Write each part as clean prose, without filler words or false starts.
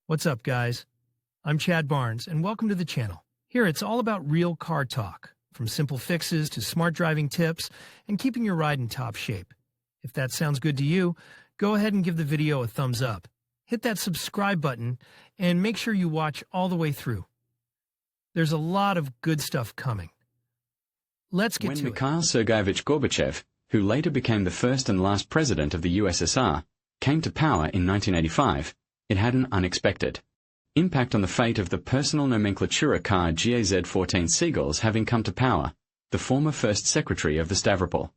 What's up, guys? I'm Chad Barnes, and welcome to the channel. Here, it's all about real car talk, from simple fixes to smart driving tips and keeping your ride in top shape. If that sounds good to you, go ahead and give the video a thumbs up. Hit that subscribe button and make sure you watch all the way through. There's a lot of good stuff coming. Let's get to it. When Mikhail Sergeyevich Gorbachev, who later became the first and last president of the USSR, came to power in 1985, it had an unexpected impact on the fate of the personal nomenclatura car GAZ-14 Seagulls, having come to power. The former first secretary of the Stavropol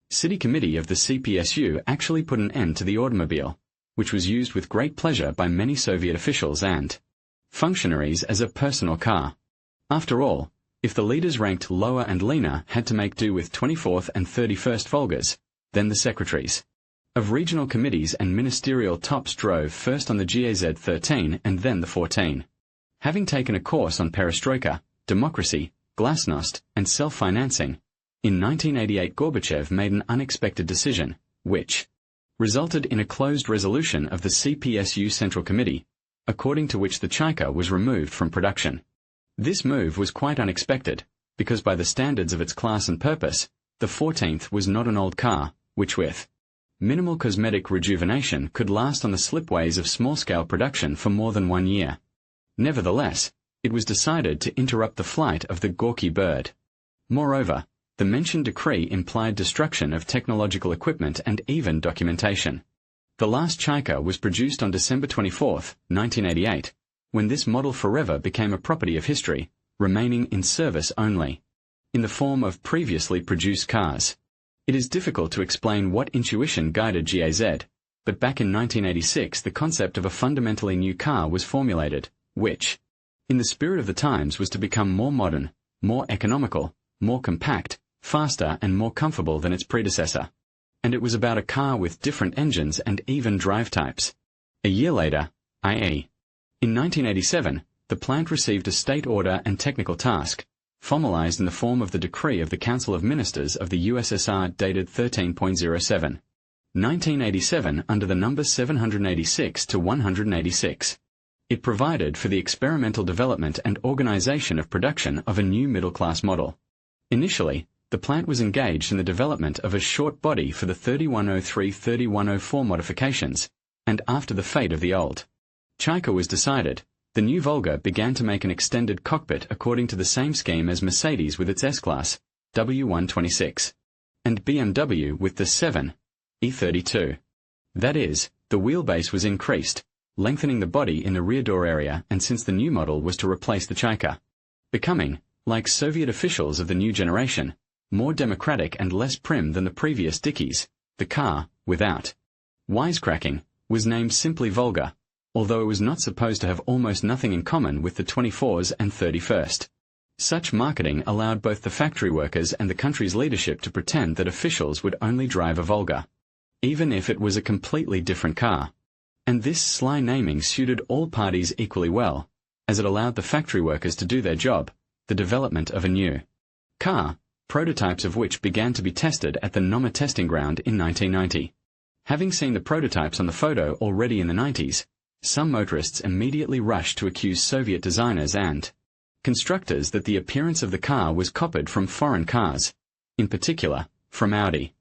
City Committee of the CPSU actually put an end to the automobile, which was used with great pleasure by many Soviet officials and functionaries as a personal car. After all, if the leaders ranked lower and leaner had to make do with 24th and 31st Volgas, then the secretaries of regional committees and ministerial tops drove first on the GAZ-13 and then the 14. Having taken a course on perestroika, democracy, glasnost, and self-financing, in 1988 Gorbachev made an unexpected decision, which resulted in a closed resolution of the CPSU Central Committee, according to which the Chaika was removed from production. This move was quite unexpected, because by the standards of its class and purpose, the 14th was not an old car, which with minimal cosmetic rejuvenation could last on the slipways of small-scale production for more than 1 year. Nevertheless, it was decided to interrupt the flight of the Gorky bird. Moreover, the mentioned decree implied destruction of technological equipment and even documentation. The last Chaika was produced on December 24, 1988, when this model forever became a property of history, remaining in service only in the form of previously produced cars. It is difficult to explain what intuition guided GAZ, but back in 1986 the concept of a fundamentally new car was formulated, which, in the spirit of the times, was to become more modern, more economical, more compact, faster and more comfortable than its predecessor. And it was about a car with different engines and even drive types. A year later, i.e., in 1987, the plant received a state order and technical task, formalized in the form of the decree of the Council of Ministers of the USSR dated 13.07. 1987 under the number 786 to 186. It provided for the experimental development and organization of production of a new middle-class model. Initially, the plant was engaged in the development of a short body for the 3103-3104 modifications, and after the fate of the old Chaika was decided, the new Volga began to make an extended cockpit according to the same scheme as Mercedes with its S-Class, W126, and BMW with the 7, E32. That is, the wheelbase was increased, lengthening the body in the rear door area, and since the new model was to replace the Chaika, becoming, like Soviet officials of the new generation, more democratic and less prim than the previous Dickies, the car, without wisecracking, was named simply Volga, although it was not supposed to have almost nothing in common with the 24s and 31st. Such marketing allowed both the factory workers and the country's leadership to pretend that officials would only drive a Volga, even if it was a completely different car. And this sly naming suited all parties equally well, as it allowed the factory workers to do their job, the development of a new car, prototypes of which began to be tested at the Noma testing ground in 1990. Having seen the prototypes on the photo already in the 90s, some motorists immediately rushed to accuse Soviet designers and constructors that the appearance of the car was copied from foreign cars, in particular, from Audi.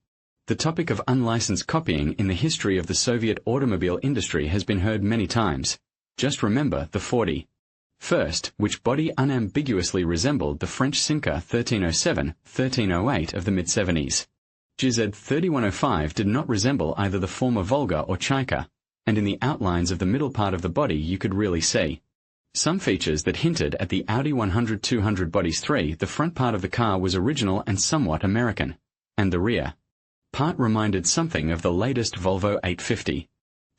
The topic of unlicensed copying in the history of the Soviet automobile industry has been heard many times. Just remember the 41st, which body unambiguously resembled the French Simca 1307-1308 of the mid-70s. GAZ-3105 did not resemble either the former Volga or Chaika, and in the outlines of the middle part of the body you could really see some features that hinted at the Audi 100-200 bodies. The front part of the car was original and somewhat American, and the rear part reminded something of the latest Volvo 850.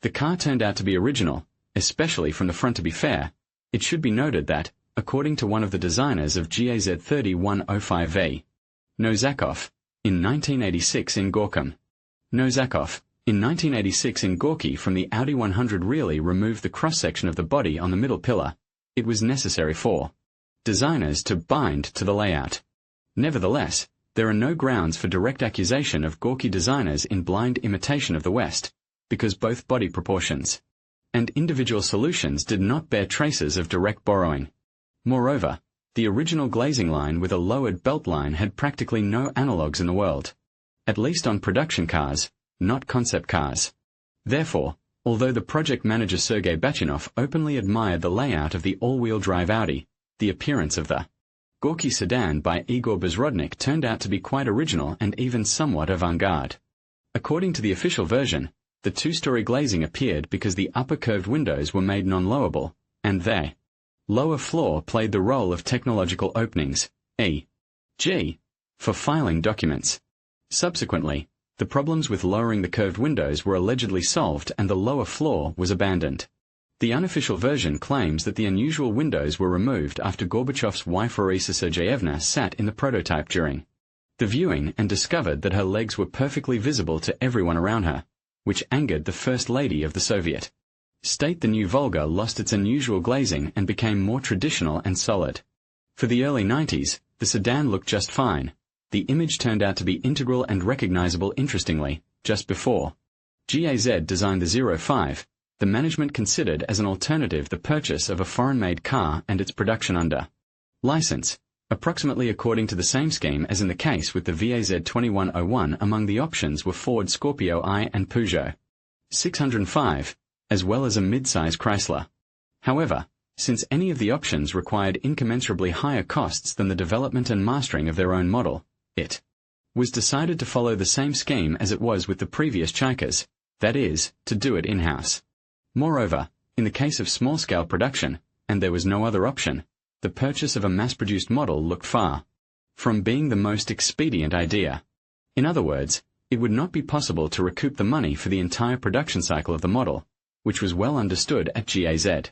The car turned out to be original, especially from the front. To be fair, it should be noted that, according to one of the designers of GAZ-3105 Nozakov, in 1986 in Gorkum, Nozakov, in 1986 in Gorky from the Audi 100 really removed the cross-section of the body on the middle pillar. It was necessary for designers to bind to the layout. Nevertheless, there are no grounds for direct accusation of Gorky designers in blind imitation of the West, because both body proportions and individual solutions did not bear traces of direct borrowing. Moreover, the original glazing line with a lowered belt line had practically no analogues in the world. At least on production cars, not concept cars. Therefore, although the project manager Sergei Bachinov openly admired the layout of the all-wheel drive Audi, the appearance of the Gorky sedan by Igor Bezrodnik turned out to be quite original and even somewhat avant-garde. According to the official version, the two-story glazing appeared because the upper curved windows were made non-lowable, and their lower floor played the role of technological openings, e.g., for filing documents. Subsequently, the problems with lowering the curved windows were allegedly solved and the lower floor was abandoned. The unofficial version claims that the unusual windows were removed after Gorbachev's wife Larisa Sergeyevna sat in the prototype during the viewing and discovered that her legs were perfectly visible to everyone around her, which angered the First Lady of the Soviet state. The new Volga lost its unusual glazing and became more traditional and solid. For the early 90s, the sedan looked just fine. The image turned out to be integral and recognizable. Interestingly, just before GAZ designed the 05, the management considered as an alternative the purchase of a foreign-made car and its production under license, approximately according to the same scheme as in the case with the GAZ-3105. Among the options were Ford Scorpio I and Peugeot 605, as well as a mid-size Chrysler. However, since any of the options required incommensurably higher costs than the development and mastering of their own model, it was decided to follow the same scheme as it was with the previous Chaikas, that is, to do it in-house. Moreover, in the case of small-scale production, and there was no other option, the purchase of a mass-produced model looked far from being the most expedient idea. In other words, it would not be possible to recoup the money for the entire production cycle of the model, which was well understood at GAZ.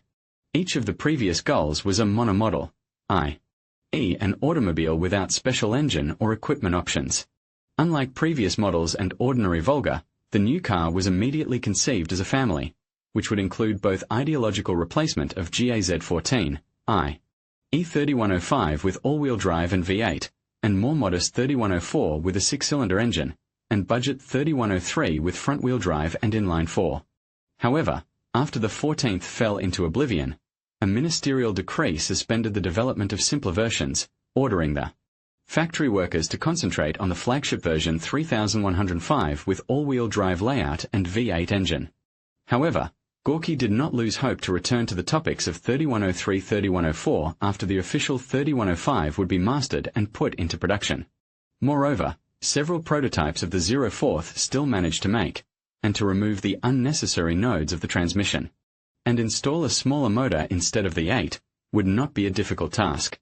Each of the previous goals was a monomodel, i.e. an automobile without special engine or equipment options. Unlike previous models and ordinary Volga, the new car was immediately conceived as a family, which would include both ideological replacement of GAZ-14, i.e. 3105 with all-wheel drive and V8, and more modest 3104 with a six-cylinder engine, and budget 3103 with front-wheel drive and inline-4. However, after the 14th fell into oblivion, a ministerial decree suspended the development of simpler versions, ordering the factory workers to concentrate on the flagship version 3105 with all-wheel drive layout and V8 engine. However, Gorky did not lose hope to return to the topics of 3103-3104 after the official 3105 would be mastered and put into production. Moreover, several prototypes of the 04th still managed to make, and to remove the unnecessary nodes of the transmission, and install a smaller motor instead of the 8, would not be a difficult task.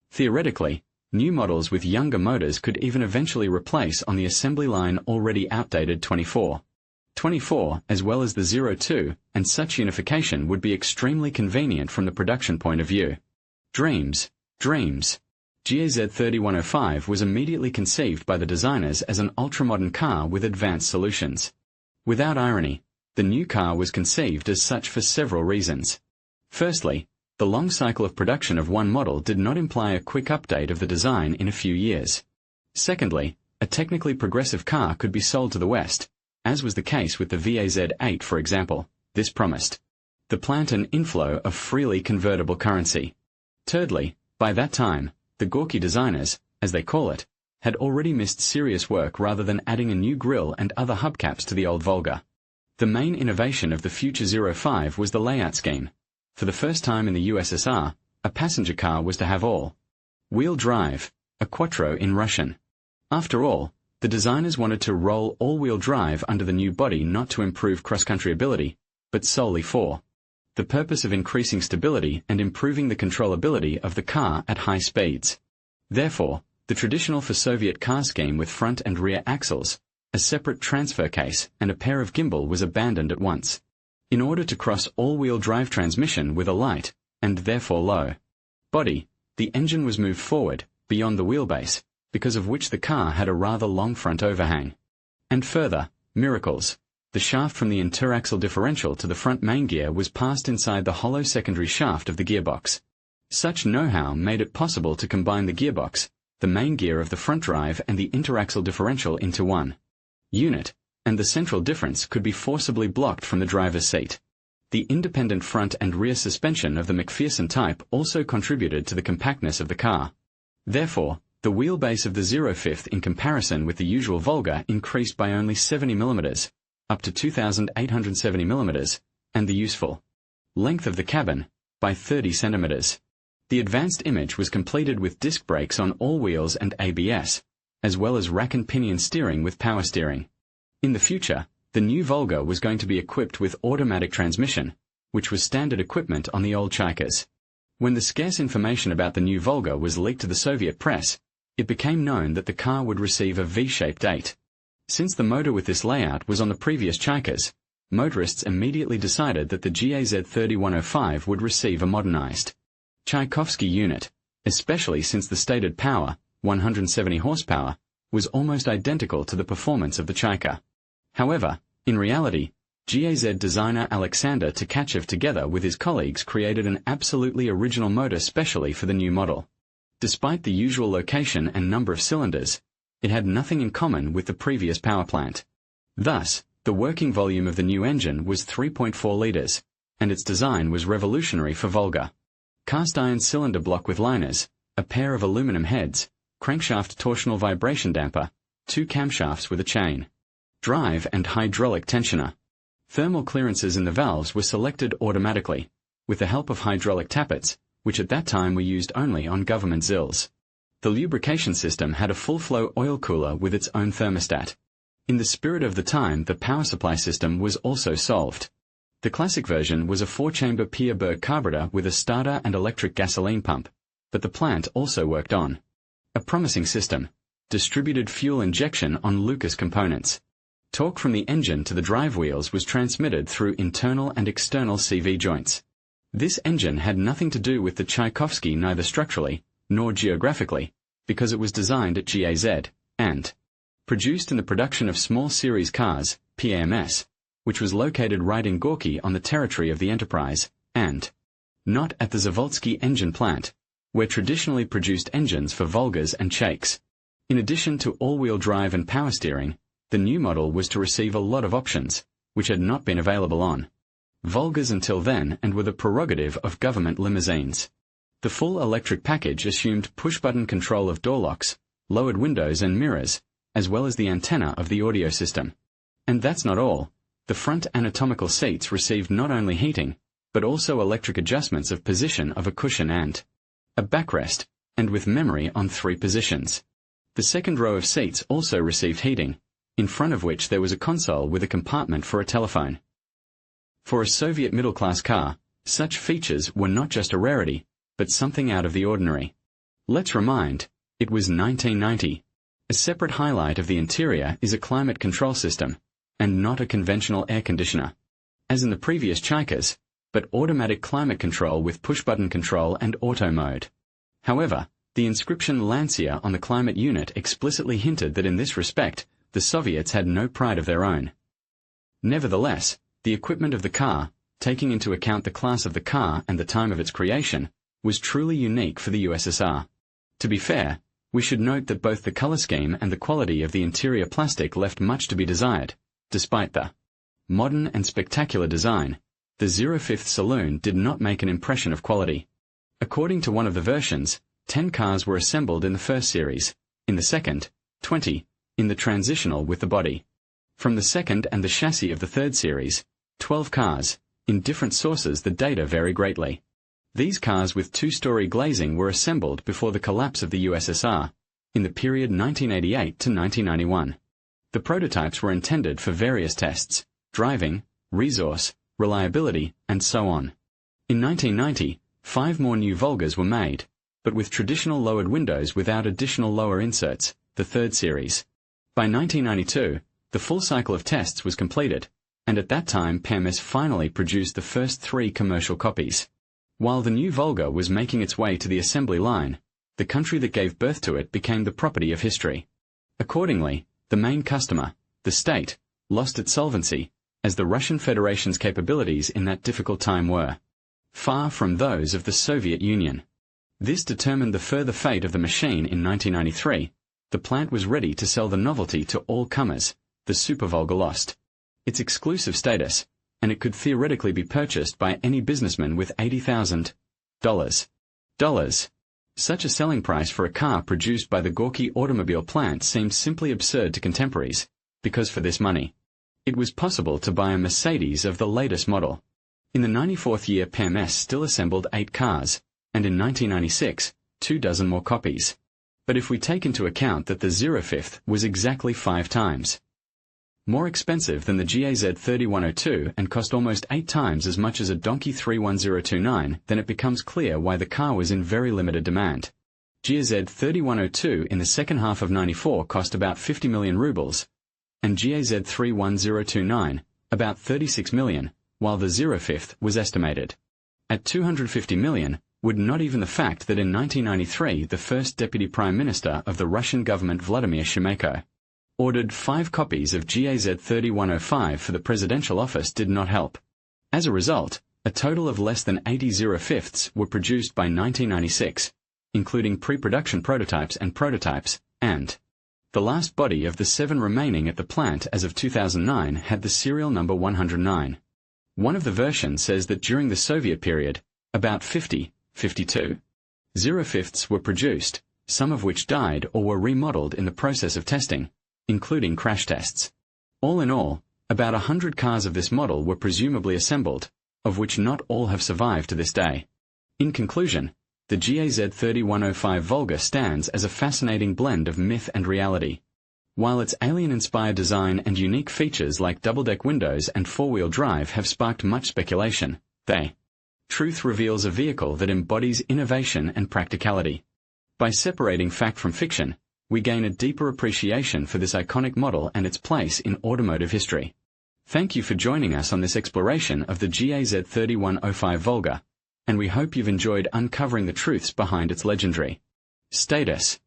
Theoretically, new models with younger motors could even eventually replace on the assembly line already outdated 24, as well as the 02, and such unification would be extremely convenient from the production point of view. Dreams. GAZ-3105 was immediately conceived by the designers as an ultramodern car with advanced solutions. Without irony, the new car was conceived as such for several reasons. Firstly, the long cycle of production of one model did not imply a quick update of the design in a few years. Secondly, a technically progressive car could be sold to the West, as was the case with the VAZ-8 for example. This promised the plant an inflow of freely convertible currency. Thirdly, by that time, the Gorky designers, as they call it, had already missed serious work rather than adding a new grille and other hubcaps to the old Volga. The main innovation of the future 05 was the layout scheme. For the first time in the USSR, a passenger car was to have all-wheel drive, a quattro in Russian. After all, the designers wanted to roll all-wheel drive under the new body not to improve cross-country ability, but solely for the purpose of increasing stability and improving the controllability of the car at high speeds. Therefore, the traditional for Soviet car scheme with front and rear axles, a separate transfer case, and a pair of gimbal was abandoned at once. In order to cross all-wheel drive transmission with a light, and therefore low body, the engine was moved forward, beyond the wheelbase, because of which the car had a rather long front overhang. And further, miracles. The shaft from the interaxle differential to the front main gear was passed inside the hollow secondary shaft of the gearbox. Such know-how made it possible to combine the gearbox, the main gear of the front drive and the interaxle differential into one unit, and the central difference could be forcibly blocked from the driver's seat. The independent front and rear suspension of the McPherson type also contributed to the compactness of the car. Therefore, the wheelbase of the 05th in comparison with the usual Volga increased by only 70 mm, up to 2,870 mm, and the useful length of the cabin, by 30 cm. The advanced image was completed with disc brakes on all wheels and ABS, as well as rack and pinion steering with power steering. In the future, the new Volga was going to be equipped with automatic transmission, which was standard equipment on the old Chaikas. When the scarce information about the new Volga was leaked to the Soviet press, it became known that the car would receive a V-shaped 8. Since the motor with this layout was on the previous Chaikas, motorists immediately decided that the GAZ-3105 would receive a modernized Tchaikovsky unit, especially since the stated power, 170 horsepower, was almost identical to the performance of the Chaika. However, in reality, GAZ designer Alexander Tkachev together with his colleagues created an absolutely original motor specially for the new model. Despite the usual location and number of cylinders, it had nothing in common with the previous power plant. Thus, the working volume of the new engine was 3.4 litres, and its design was revolutionary for Volga. Cast iron cylinder block with liners, a pair of aluminum heads, crankshaft torsional vibration damper, 2 camshafts with a chain drive and hydraulic tensioner. Thermal clearances in the valves were selected automatically, with the help of hydraulic tappets, which at that time were used only on government ZILs. The lubrication system had a full-flow oil cooler with its own thermostat. In the spirit of the time, the power supply system was also solved. The classic version was a 4-chamber Pierburg carburetor with a starter and electric gasoline pump, but the plant also worked on a promising system, distributed fuel injection on Lucas components. Torque from the engine to the drive wheels was transmitted through internal and external CV joints. This engine had nothing to do with the Tchaikovsky neither structurally nor geographically, because it was designed at GAZ, and produced in the production of small series cars, PAMS, which was located right in Gorky on the territory of the enterprise, and not at the Zavodsky engine plant, where traditionally produced engines for Volgas and Chaiks. In addition to all-wheel drive and power steering, the new model was to receive a lot of options, which had not been available on Volgas until then and were the prerogative of government limousines. The full electric package assumed push-button control of door locks, lowered windows and mirrors, as well as the antenna of the audio system. And that's not all. The front anatomical seats received not only heating, but also electric adjustments of position of a cushion and a backrest, and with memory on 3 positions. The second row of seats also received heating, in front of which there was a console with a compartment for a telephone. For a Soviet middle-class car, such features were not just a rarity, but something out of the ordinary. Let's remind, it was 1990. A separate highlight of the interior is a climate control system, and not a conventional air conditioner, as in the previous Chaikas, but automatic climate control with push-button control and auto mode. However, the inscription Lancia on the climate unit explicitly hinted that in this respect, the Soviets had no pride of their own. Nevertheless, the equipment of the car, taking into account the class of the car and the time of its creation, was truly unique for the USSR. To be fair, we should note that both the color scheme and the quality of the interior plastic left much to be desired. Despite the modern and spectacular design, the 05th saloon did not make an impression of quality. According to one of the versions, 10 cars were assembled in the first series, in the second, 20, in the transitional with the body. From the second and the chassis of the third series, 12 cars. In different sources the data vary greatly. These cars with 2-story glazing were assembled before the collapse of the USSR, in the period 1988 to 1991. The prototypes were intended for various tests, driving, resource, reliability, and so on. In 1990, 5 more new Volgas were made, but with traditional lowered windows without additional lower inserts, the third series. By 1992, the full cycle of tests was completed, and at that time PAMS finally produced the first 3 commercial copies. While the new Volga was making its way to the assembly line, the country that gave birth to it became the property of history. Accordingly, the main customer, the state, lost its solvency, as the Russian Federation's capabilities in that difficult time were far from those of the Soviet Union. This determined the further fate of the machine in 1993. The plant was ready to sell the novelty to all comers. The Super Volga lost its exclusive status, and it could theoretically be purchased by any businessman with $80,000. Such a selling price for a car produced by the Gorky automobile plant seemed simply absurd to contemporaries, because for this money, it was possible to buy a Mercedes of the latest model. In the 94th year, PMS still assembled 8 cars, and in 1996, 24 more copies. But if we take into account that the 05th was exactly 5 times more expensive than the GAZ-3105 and cost almost 8 times as much as a Donkey 31029, then it becomes clear why the car was in very limited demand. GAZ-3105 in the second half of 94 cost about 50 million rubles, and GAZ-31029 about 36 million, while the 05th was estimated at 250 million. Would not even the fact that in 1993 the first Deputy Prime Minister of the Russian government, Vladimir Shemeko, ordered 5 copies of GAZ-3105 for the presidential office did not help. As a result, a total of less than 80 05ths were produced by 1996, including pre-production prototypes, and the last body of the 7 remaining at the plant as of 2009 had the serial number 109. One of the versions says that during the Soviet period, about 52 05ths were produced, some of which died or were remodeled in the process of testing, including crash tests. All in all, about 100 cars of this model were presumably assembled, of which not all have survived to this day. In conclusion, the GAZ-3105 Volga stands as a fascinating blend of myth and reality. While its alien-inspired design and unique features like double-deck windows and four-wheel drive have sparked much speculation, truth reveals a vehicle that embodies innovation and practicality. By separating fact from fiction, we gain a deeper appreciation for this iconic model and its place in automotive history. Thank you for joining us on this exploration of the GAZ-3105 Volga, and we hope you've enjoyed uncovering the truths behind its legendary status.